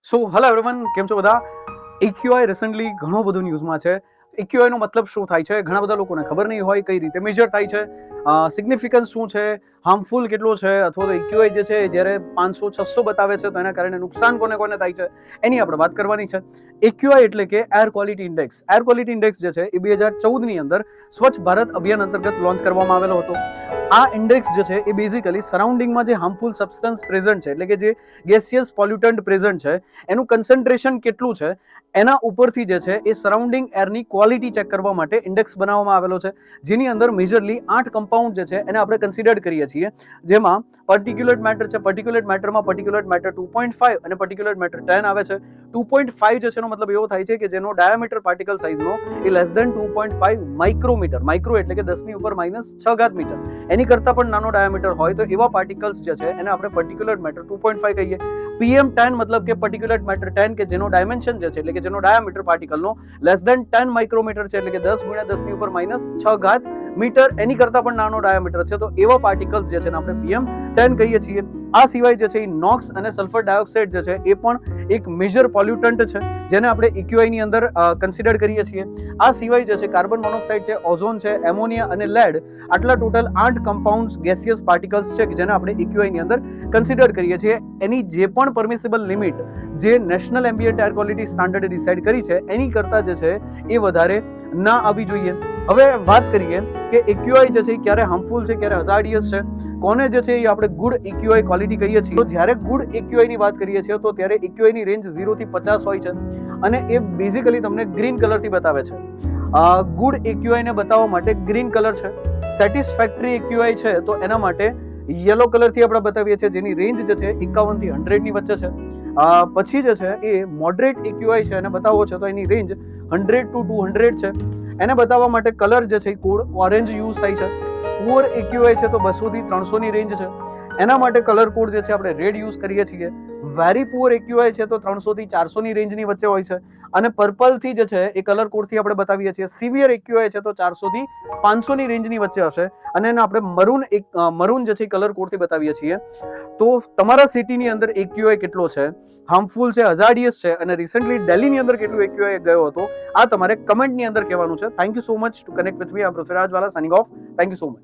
So hello everyone, કેમ છો બધા? એક્યુઆઈ રિસન્ટલી ઘણો બધો ન્યૂઝમાં છે. એક્યુઆઈ નો મતલબ શું થાય છે ઘણા બધા લોકોને ખબર નહીં હોય, કઈ રીતે મેજર થાય છે, સિગ્નિફિકન્સ શું છે, હાર્મફુલ કેટલો છે, અથવા તો એક્યુઆઈ જે છે જ્યારે 500-600 બતાવે છે તો એના કારણે નુકસાન કોને કોને થાય છે એની આપણે વાત કરવાની છે. એક્યુઆઈ એટલે કે air quality index. Air quality index જે છે એ 2014ની અંદર સ્વચ્છ ભારત અભિયાન અંતર્ગત લોન્ચ કરવામાં આવેલો હતો. આ ઇન્ડેક્સ જે છે એ બેઝિકલી સરાઉન્ડિંગમાં જે હાર્મફુલ સબસ્ટન્સ પ્રેઝન્ટ છે, એટલે કે જે ગેસિયસ પોલ્યુટન્ટ પ્રેઝન્ટ છે એનું કન્સન્ટ્રેશન કેટલું છે એના ઉપરથી જે છે એ સરાઉન્ડિંગ એરની ક્વોલિટી ચેક કરવા માટે ઇન્ડેક્સ બનાવવામાં આવેલો છે, જેની અંદર મેજરલી 8 કમ્પાઉન્ડ જે છે એને આપણે કન્સિડર કરીએ છીએ, જેમાં પર્ટિક્યુલેટ મેટર છે. પર્ટિક્યુલેટ મેટરમાં પર્ટિક્યુલેટ મેટર 2.5 અને પર્ટિક્યુલેટ મેટર 10 આવે છે. 2.5 જે છે એનો મતલબ એવો થાય છે કે જેનો ડાયામીટર પાર્ટિકલ સાઇઝનો એ લેસ ધેન 2.5 માઇક્રોમીટર. માઇક્રો એટલે કે 10 ની ઉપર -6 મીટર. એની કરતાં પણ નાનો ડાયામીટર હોય તો એવા પાર્ટિકલ્સ જે છે એને આપણે પર્ટિક્યુલેટ મેટર 2.5 કહીએ. PM10 મતલબ કે પર્ટિક્યુલેટ મેટર 10 કે જેનો ડાયમેન્શન જે છે એટલે કે જેનો ડાયામીટર પાર્ટિકલનો લેસ ધેન 10 માઇક્રોમીટર છે, એટલે કે 10 × 10 ની ઉપર -6 મીટર. એની કરતાં પણ નાનો ડાયામીટર છે તો એવા પાર્ટિકલ્સ જે છે આપણે PM10 કહીએ છીએ. આ સિવાય જે છે એ નોક્સ અને સલ્ફર ડાયોક્સાઇડ જે છે એ પણ એક મેજર પોલ્યુટન્ટ છે જેને આપણે એક્યુઆઈ ની અંદર કન્સિડર કરીએ છીએ. આ સિવાય જે છે કાર્બન મોનોક્સાઇડ છે, ઓઝોન છે, એમોનિયા અને લેડ, આટલા ટોટલ 8 કમ્પાઉન્ડ્સ ગેસિયસ પાર્ટિકલ્સ છે કે જેને આપણે એક્યુઆઈ ની અંદર કન્સિડર કરીએ છીએ. એની જે પણ પરમિસિબલ લિમિટ જે નેશનલ એમ્બિયન્ટ એર ક્વોલિટી સ્ટાન્ડર્ડે ડિસાઇડ કરી છે એની કરતાં જે છે એ વધારે ના આવી જોઈએ. હવે વાત કરીએ કે એક્યુઆઈ જે છે એ ક્યારે હાર્મફુલ છે, ક્યારે હઝાર્ડિયસ છે, કોને જે છે એ આપણે ગુડ એક્યુઆઈ ક્વોલિટી કહીએ છીએ. તો જ્યારે ગુડ એક્યુઆઈ ની વાત કરીએ છીએ તો ત્યારે એક્યુઆઈ ની રેન્જ 0 થી 50 હોય છે અને એ બેઝિકલી તમને ગ્રીન કલરથી બતાવે છે. ગુડ એક્યુઆઈ ને બતાવવા માટે ગ્રીન કલર છે. સેટિસ્ફેક્ટરી એક્યુઆઈ છે તો એના માટે યલો કલરથી આપણે બતાવીએ છીએ, જેની રેન્જ જે છે 51 થી 100 ની વચ્ચે છે. પછી જે છે એ મોડરેટ એક્યુઆઈ છે એને બતાવવો છે તો એની રેન્જ 100 to 200 છે. એને બતાવવા માટે કલર જે છે એ કોડ ઓરેન્જ યુઝ થાય છે. પુઅર એક્યુઆઈ છે તો 200 થી 300 ની રેન્જ છે. એના માટે કલર કોડ જે છે આપણે રેડ યુઝ કરીએ છીએ. વેરી પુઅર એક્યુઆઈ છે તો 300 થી 400 ની રેન્જની વચ્ચે હોય છે અને પર્પલ થી જે છે એ કલર કોડથી આપણે બતાવીએ છીએ. સિવિયર એક્યુઆઈ છે તો 400 થી 500 ની રેન્જની વચ્ચે હશે અને એને આપણે મરૂન જે છે એ કલર કોડથી બતાવીએ છીએ. તો તમારા સિટીની અંદર એક્યુઆઈ કેટલો છે, હાર્મફુલ છે, હઝાર્ડિયસ છે અને રિસન્ટલી દિલ્હીની અંદર કેટલું એક્યુઆઈ ગયો હતો, આ તમારે કમેન્ટની અંદર કહેવાનું છે. Thank you so much to connect with me. I am Prithviraj Vala, signing off. Thank you so much.